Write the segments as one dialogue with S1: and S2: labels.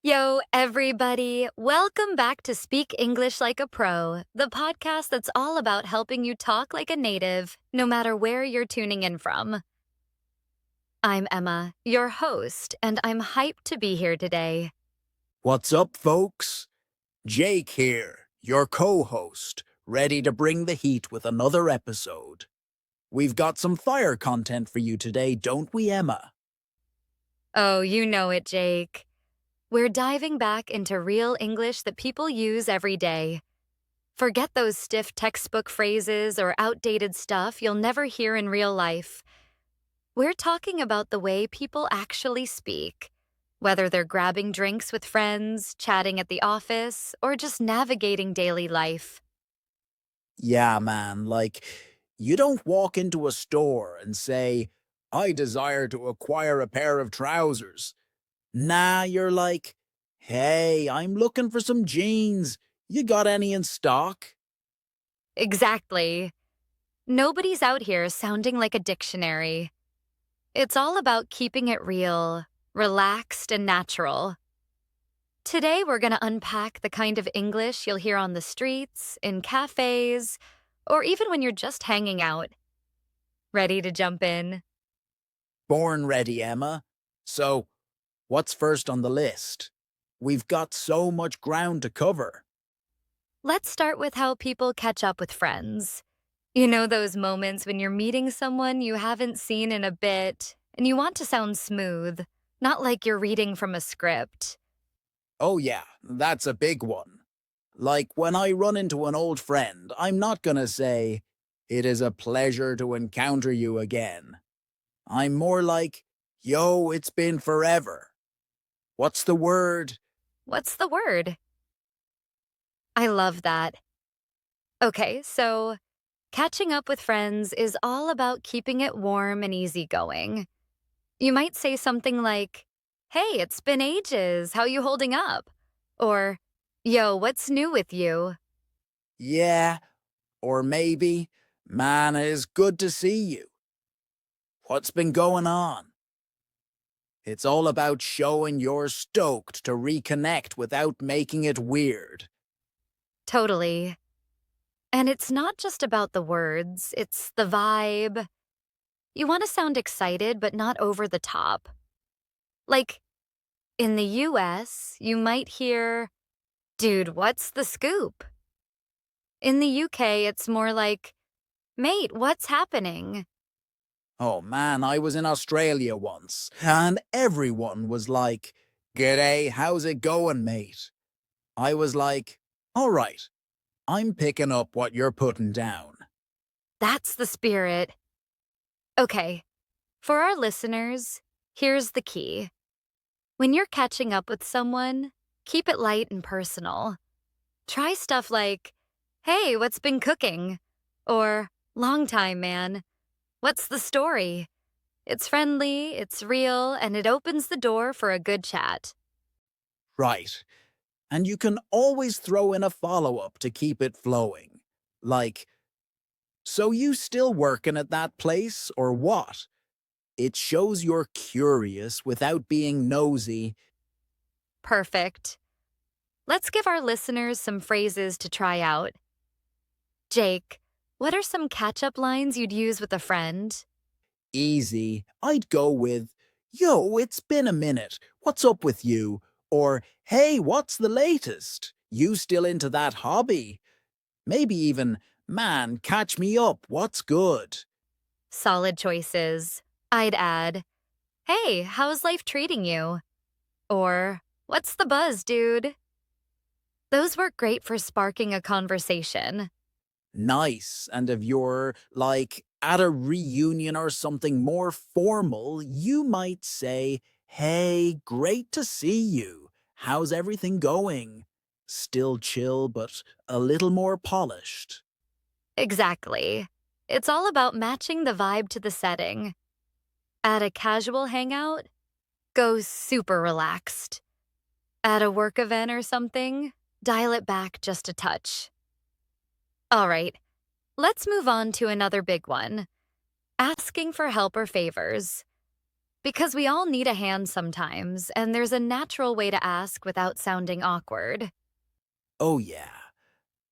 S1: Yo, everybody, welcome back to Speak English Like a Pro, the podcast that's all about helping you talk like a native, no matter where you're tuning in from. I'm Emma, your host, and I'm hyped to be here today.
S2: What's up, folks? Jake here, your co-host, ready to bring the heat with another episode. We've got some fire content for you today, don't we, Emma?
S1: Oh, you know it, Jake. We're diving back into real English that people use every day. Forget those stiff textbook phrases or outdated stuff you'll never hear in real life. We're talking about the way people actually speak, whether they're grabbing drinks with friends, chatting at the office, or just navigating daily life.
S2: Yeah, man, you don't walk into a store and say, I desire to acquire a pair of trousers. Nah, you're like, hey, I'm looking for some jeans. You got any in stock?
S1: Exactly. Nobody's out here sounding like a dictionary. It's all about keeping it real, relaxed, and natural. Today, we're going to unpack the kind of English you'll hear on the streets, in cafes, or even when you're just hanging out. Ready to jump in?
S2: Born ready, Emma. So, what's first on the list? We've got so much ground to cover.
S1: Let's start with how people catch up with friends. You know those moments when you're meeting someone you haven't seen in a bit, and you want to sound smooth, not like you're reading from a script.
S2: Oh, yeah, that's a big one. Like when I run into an old friend, I'm not gonna say, it is a pleasure to encounter you again. I'm more like, yo, it's been forever. What's the word?
S1: What's the word? I love that. Okay, so catching up with friends is all about keeping it warm and easygoing. You might say something like, "Hey, it's been ages. How you holding up?" Or, "Yo, what's new with you?"
S2: Yeah, or maybe, man, it is good to see you. What's been going on? It's all about showing you're stoked to reconnect without making it weird.
S1: Totally. And it's not just about the words, it's the vibe. You want to sound excited, but not over the top. Like, in the US, you might hear, "Dude, what's the scoop?" In the UK, it's more like, "Mate, what's happening?"
S2: Oh man, I was in Australia once, and everyone was like, G'day, how's it going, mate? I was like, alright, I'm picking up what you're putting down.
S1: That's the spirit. Okay, for our listeners, here's the key. When you're catching up with someone, keep it light and personal. Try stuff like, "Hey, what's been cooking?" Or, "Long time, man. What's the story?" It's friendly, it's real, and it opens the door for a good chat.
S2: Right. And you can always throw in a follow-up to keep it flowing. Like, so you still working at that place, or what? It shows you're curious without being nosy.
S1: Perfect. Let's give our listeners some phrases to try out. Jake, what are some catch up lines you'd use with a friend?
S2: Easy. I'd go with, yo, it's been a minute. What's up with you? Or, hey, what's the latest? You still into that hobby? Maybe even, man, catch me up. What's good?
S1: Solid choices. I'd add, "Hey, how's life treating you?" Or, "What's the buzz, dude?" Those work great for sparking a conversation.
S2: Nice. And if you're, like, at a reunion or something more formal, you might say, hey, great to see you. How's everything going? Still chill, but a little more polished.
S1: Exactly. It's all about matching the vibe to the setting. At a casual hangout, go super relaxed. At a work event or something, dial it back just a touch. All right, let's move on to another big one, asking for help or favors. Because we all need a hand sometimes, and there's a natural way to ask without sounding awkward.
S2: Oh, yeah.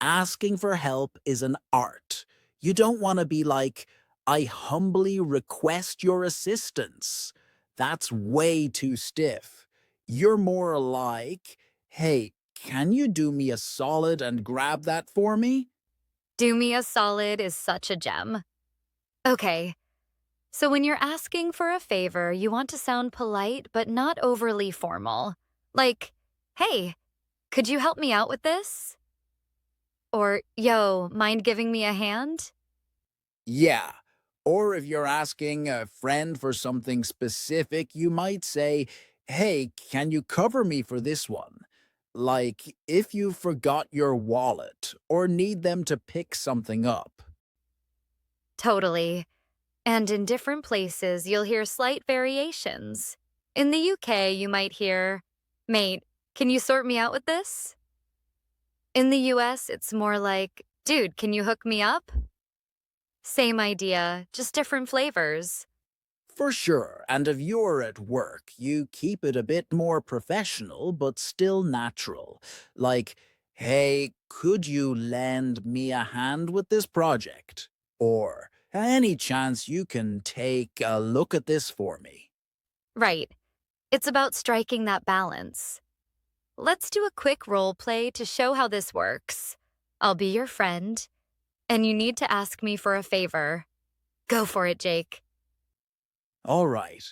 S2: Asking for help is an art. You don't want to be like, I humbly request your assistance. That's way too stiff. You're more like, hey, can you do me a solid and grab that for me?
S1: Do me a solid is such a gem. Okay, so when you're asking for a favor, you want to sound polite but not overly formal. Like, hey, could you help me out with this? Or, yo, mind giving me a hand?
S2: Yeah. Or if you're asking a friend for something specific, you might say, hey, can you cover me for this one? Like if you forgot your wallet or need them to pick something up.
S1: Totally. And in different places, you'll hear slight variations. In the UK, you might hear, mate, can you sort me out with this? In the US, it's more like, dude, can you hook me up? Same idea, just different flavors.
S2: For sure, and if you're at work, you keep it a bit more professional but still natural. Like, hey, could you lend me a hand with this project? Or, any chance you can take a look at this for me?
S1: Right. It's about striking that balance. Let's do a quick role play to show how this works. I'll be your friend, and you need to ask me for a favor. Go for it, Jake.
S2: All right.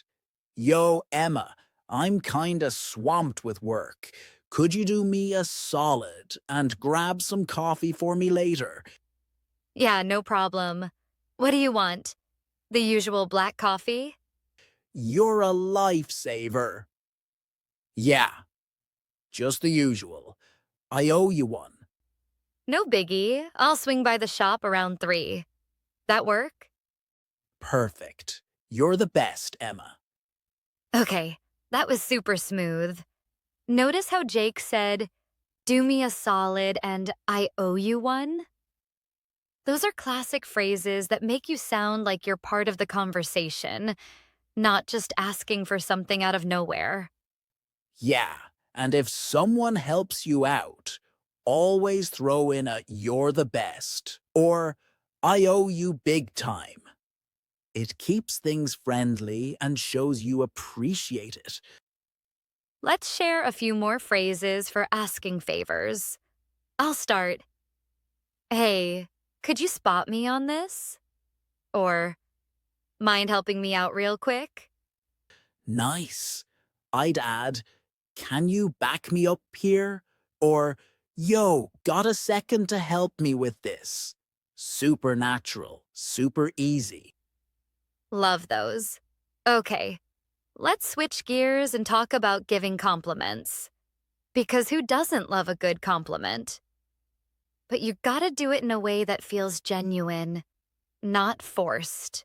S2: Yo, Emma, I'm kinda swamped with work. Could you do me a solid and grab some coffee for me later?
S1: Yeah, no problem. What do you want? The usual black coffee?
S2: You're a lifesaver. Yeah, just the usual. I owe you one.
S1: No biggie. I'll swing by the shop around 3. That work?
S2: Perfect. You're the best, Emma.
S1: Okay, that was super smooth. Notice how Jake said, do me a solid and I owe you one? Those are classic phrases that make you sound like you're part of the conversation, not just asking for something out of nowhere.
S2: Yeah, and if someone helps you out, always throw in a you're the best or I owe you big time. It keeps things friendly and shows you appreciate it.
S1: Let's share a few more phrases for asking favors. I'll start. Hey, could you spot me on this? Or, mind helping me out real quick?
S2: Nice. I'd add, can you back me up here? Or, yo, got a second to help me with this? Super natural, super easy.
S1: Love those. Okay, let's switch gears and talk about giving compliments. Because who doesn't love a good compliment? But you gotta do it in a way that feels genuine, not forced.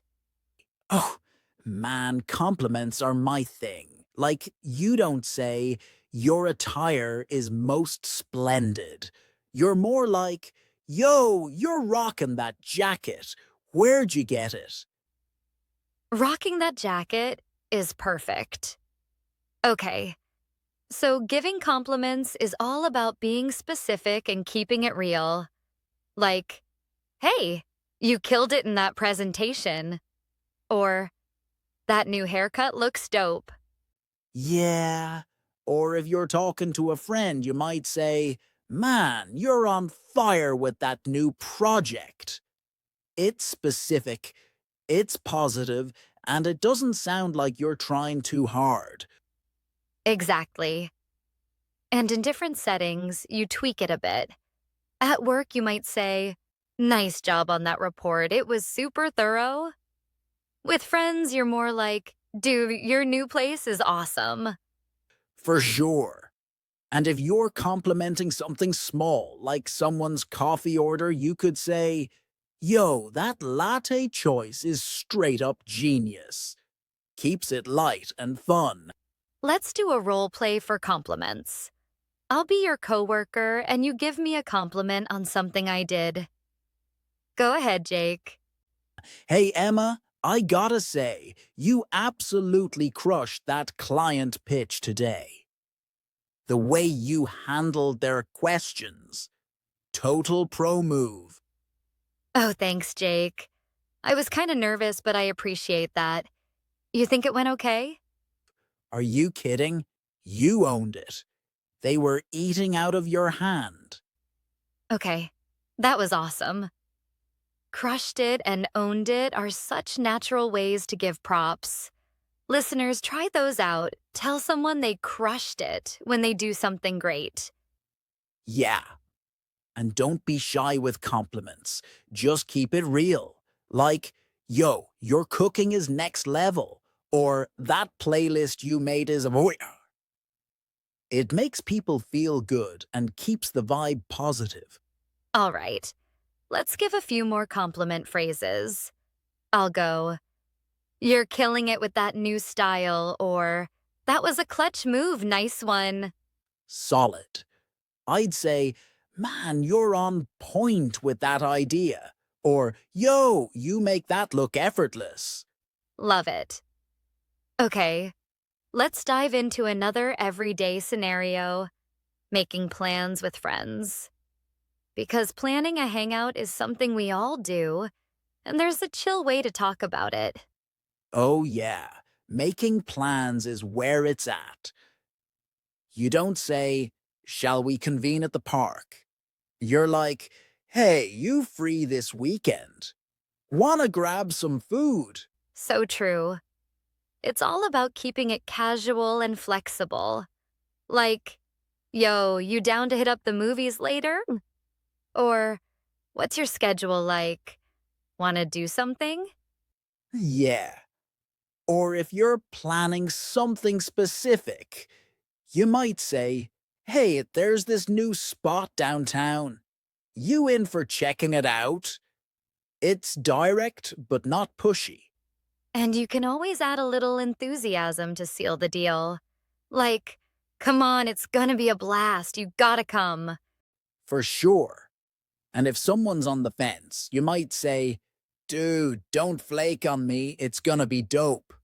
S2: Oh, man, compliments are my thing. Like, you don't say, your attire is most splendid. You're more like, yo, you're rocking that jacket. Where'd you get it?
S1: Rocking that jacket is perfect. Okay, so giving compliments is all about being specific and keeping it real. Like, hey, you killed it in that presentation. Or, that new haircut looks dope.
S2: Yeah. Or if you're talking to a friend, you might say, man, you're on fire with that new project. It's specific, it's positive, and it doesn't sound like you're trying too hard.
S1: Exactly. And in different settings, you tweak it a bit. At work, you might say, nice job on that report. It was super thorough. With friends, you're more like, dude, your new place is awesome.
S2: For sure. And if you're complimenting something small, like someone's coffee order, you could say, yo, that latte choice is straight up genius. Keeps it light and fun.
S1: Let's do a role play for compliments. I'll be your coworker and you give me a compliment on something I did. Go ahead, Jake.
S2: Hey, Emma, I gotta say, you absolutely crushed that client pitch today. The way you handled their questions. Total pro move.
S1: Oh, thanks, Jake. I was kind of nervous, but I appreciate that. You think it went okay?
S2: Are you kidding? You owned it. They were eating out of your hand.
S1: Okay, that was awesome. Crushed it and owned it are such natural ways to give props. Listeners, try those out. Tell someone they crushed it when they do something great.
S2: Yeah. And don't be shy with compliments. Just keep it real. Like, yo, your cooking is next level. Or that playlist you made is a boy. It makes people feel good and keeps the vibe positive.
S1: All right, let's give a few more compliment phrases. I'll go, "You're killing it with that new style," or "That was a clutch move, nice one."
S2: Solid. I'd say, man, you're on point with that idea. Or, yo, you make that look effortless.
S1: Love it. Okay, let's dive into another everyday scenario, making plans with friends. Because planning a hangout is something we all do, and there's a chill way to talk about it.
S2: Oh, yeah. Making plans is where it's at. You don't say, shall we convene at the park? You're like, hey, you free this weekend? Wanna grab some food?
S1: So true. It's all about keeping it casual and flexible. Like, yo, you down to hit up the movies later? Or, what's your schedule like? Wanna do something?
S2: Yeah. Or if you're planning something specific, you might say, hey, there's this new spot downtown. You in for checking it out? It's direct, but not pushy.
S1: And you can always add a little enthusiasm to seal the deal. Like, come on, it's gonna be a blast, you gotta come.
S2: For sure. And if someone's on the fence, you might say, dude, don't flake on me, it's gonna be dope.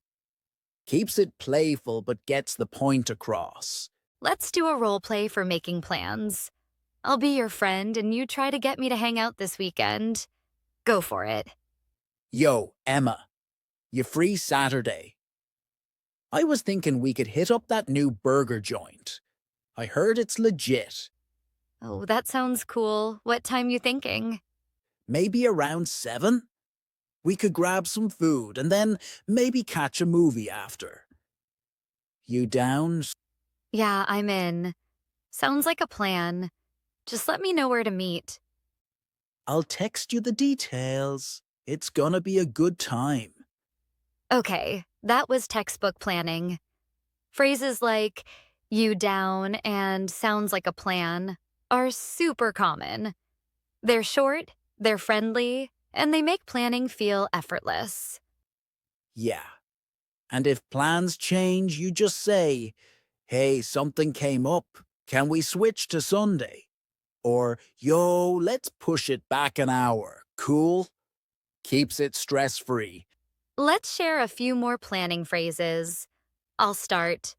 S2: Keeps it playful but gets the point across.
S1: Let's do a role play for making plans. I'll be your friend and you try to get me to hang out this weekend. Go for it.
S2: Yo, Emma, you free Saturday? I was thinking we could hit up that new burger joint. I heard it's legit.
S1: Oh, that sounds cool. What time you thinking?
S2: Maybe around 7? We could grab some food and then maybe catch a movie after. You down?
S1: Yeah, I'm in. Sounds like a plan. Just let me know where to meet.
S2: I'll text you the details. It's gonna be a good time.
S1: Okay, that was textbook planning. Phrases like, you down and sounds like a plan are super common. They're short, they're friendly, and they make planning feel effortless.
S2: Yeah. And if plans change, you just say, hey, something came up. Can we switch to Sunday? Or, yo, let's push it back an hour. Cool? Keeps it stress free.
S1: Let's share a few more planning phrases. I'll start.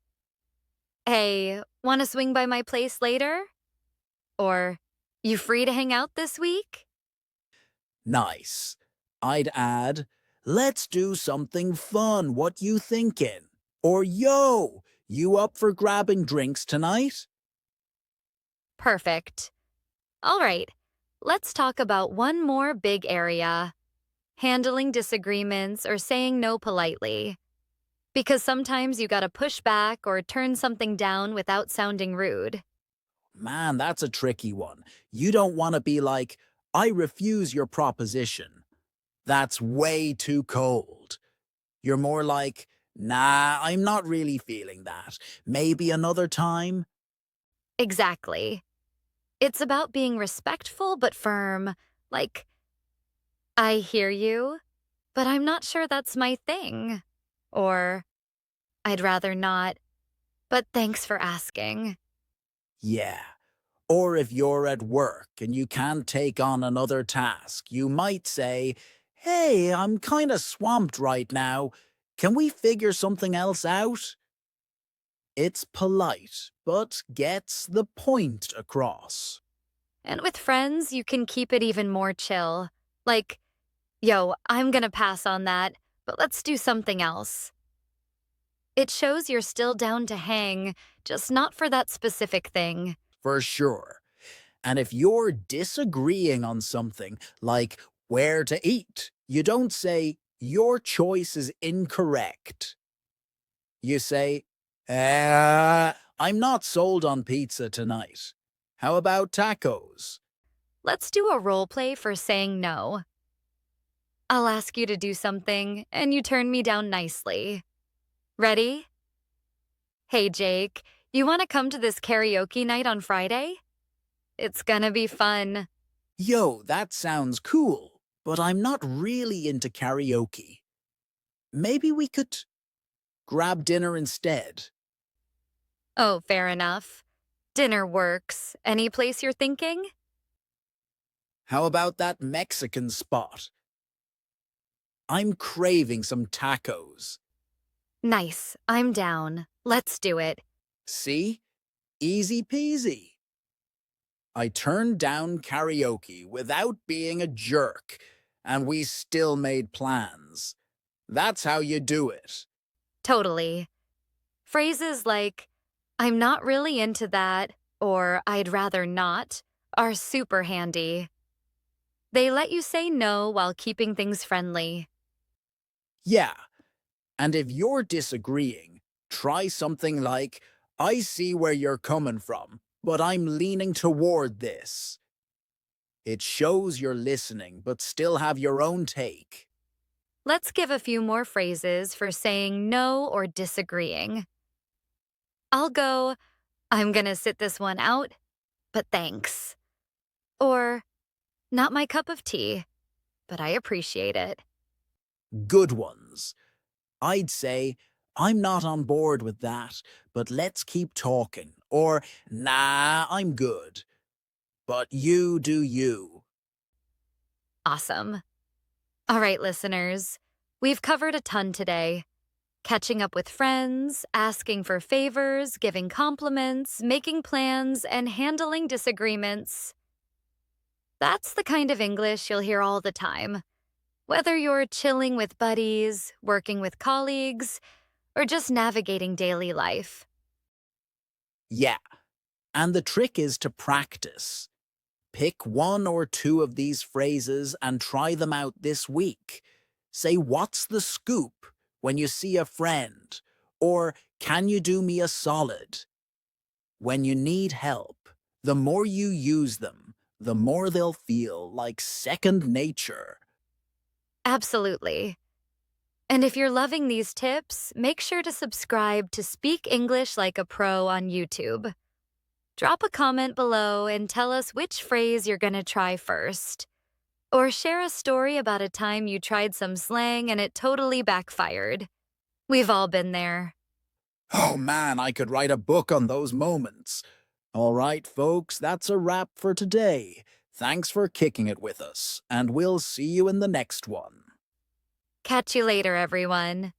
S1: Hey, want to swing by my place later? Or, you free to hang out this week?
S2: Nice. I'd add, let's do something fun. What you thinking? Or, yo, you up for grabbing drinks tonight?
S1: Perfect. All right, let's talk about one more big area, handling disagreements or saying no politely. Because sometimes you gotta push back or turn something down without sounding rude.
S2: Man, that's a tricky one. You don't want to be like, I refuse your proposition. That's way too cold. You're more like, nah, I'm not really feeling that. Maybe another time?
S1: Exactly. It's about being respectful but firm. Like, I hear you, but I'm not sure that's my thing. Or, I'd rather not, but thanks for asking.
S2: Yeah. Or if you're at work and you can't take on another task, you might say, Hey, I'm kinda swamped right now. Can we figure something else out? It's polite, but gets the point across.
S1: And with friends, you can keep it even more chill. Like, yo, I'm gonna pass on that, but let's do something else. It shows you're still down to hang, just not for that specific thing.
S2: For sure. And if you're disagreeing on something, like where to eat, you don't say, your choice is incorrect. You say, I'm not sold on pizza tonight. How about tacos?
S1: Let's do a role play for saying no. I'll ask you to do something, and you turn me down nicely. Ready? Hey, Jake, you want to come to this karaoke night on Friday? It's gonna be fun.
S2: Yo, that sounds cool, but I'm not really into karaoke. Maybe we could grab dinner instead.
S1: Oh, fair enough. Dinner works. Any place you're thinking?
S2: How about that Mexican spot? I'm craving some tacos.
S1: Nice. I'm down. Let's do it.
S2: See? Easy peasy. I turned down karaoke without being a jerk, and we still made plans. That's how you do it.
S1: Totally. Phrases like, I'm not really into that, or I'd rather not, are super handy. They let you say no while keeping things friendly.
S2: Yeah, and if you're disagreeing, try something like, I see where you're coming from, but I'm leaning toward this. It shows you're listening, but still have your own take.
S1: Let's give a few more phrases for saying no or disagreeing. I'll go, I'm gonna sit this one out, but thanks. Or, not my cup of tea, but I appreciate it.
S2: Good ones. I'd say, I'm not on board with that, but let's keep talking. Or, nah, I'm good. But you do you.
S1: Awesome. All right, listeners, we've covered a ton today. Catching up with friends, asking for favors, giving compliments, making plans, and handling disagreements. That's the kind of English you'll hear all the time. Whether you're chilling with buddies, working with colleagues, or just navigating daily life.
S2: Yeah, and the trick is to practice. Pick one or two of these phrases and try them out this week. Say, what's the scoop when you see a friend? Or, can you do me a solid? When you need help, the more you use them, the more they'll feel like second nature.
S1: Absolutely. And if you're loving these tips, make sure to subscribe to Speak English Like a Pro on YouTube. Drop a comment below and tell us which phrase you're going to try first. Or share a story about a time you tried some slang and it totally backfired. We've all been there.
S2: Oh man, I could write a book on those moments. All right, folks, that's a wrap for today. Thanks for kicking it with us, and we'll see you in the next one.
S1: Catch you later, everyone.